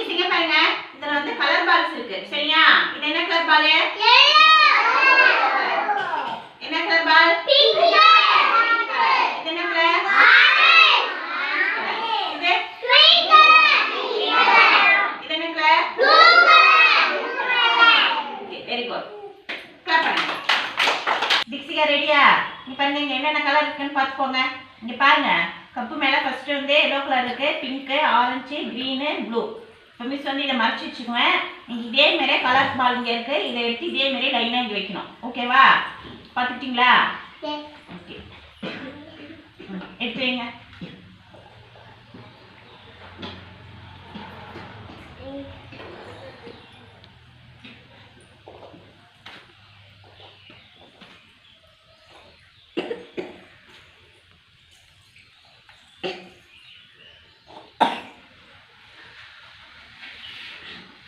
குட்டீஸ் இங்க பாருங்க. இதுல வந்து கலர் பால்ஸ் இருக்கு. சரியா? இது என்ன கலர் பால்? என்ன கலர் பால்? Pink colour. இது என்ன கலர்? ஆரஞ்சு. இது கிரீன் கலர். இது என்ன colour? Blue colour. Very good. Clap பண்ணுங்க. டிக்ஸிகா ரெடியா? இங்க பாருங்க இங்க என்னென்ன கலர் இருக்குன்னு பாத்துக்கோங்க. இங்க பாருங்க கப்பு மேல ஃபர்ஸ்ட் வந்து எல்லோ கலர் இருக்கு, பிங்க், ஆரஞ்சு, கிரீன், ப்ளூ. இப்போ மிஸ் வந்து இதை மறைச்சு வச்சுக்குவேன். நீங்க இதே மாதிரியே கலர் பால் இங்க இருக்கு, இதை எடுத்து இதே மாதிரியே லைனா இங்க வைக்கணும். ஓகேவா? பாத்துக்கிட்டீங்களா? ஓகே. எடுத்து வைங்க.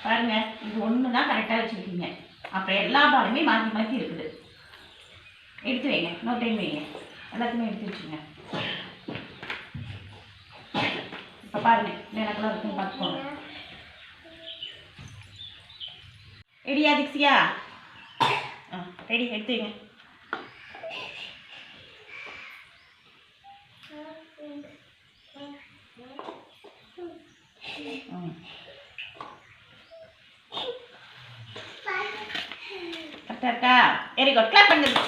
பாருங்க இது ஒன்று தான் கரெக்டாக வச்சுருக்கீங்க. அப்புறம் எல்லா பாலுமே மாற்றி மாற்றி இருக்குது. எடுத்து வைங்க, இன்னொரு டைம் வைங்க. எல்லாத்தையுமே எடுத்து வச்சுங்க. இப்போ பாருங்க எனக்குலாம் இருக்குன்னு பார்த்துக்கோங்க. ரெடியா திக்ஸியா? ரெடி, எடுத்து வைங்க. கரெக்டாக இருக்கா? Very good. கிளாப் பண்ணுங்க.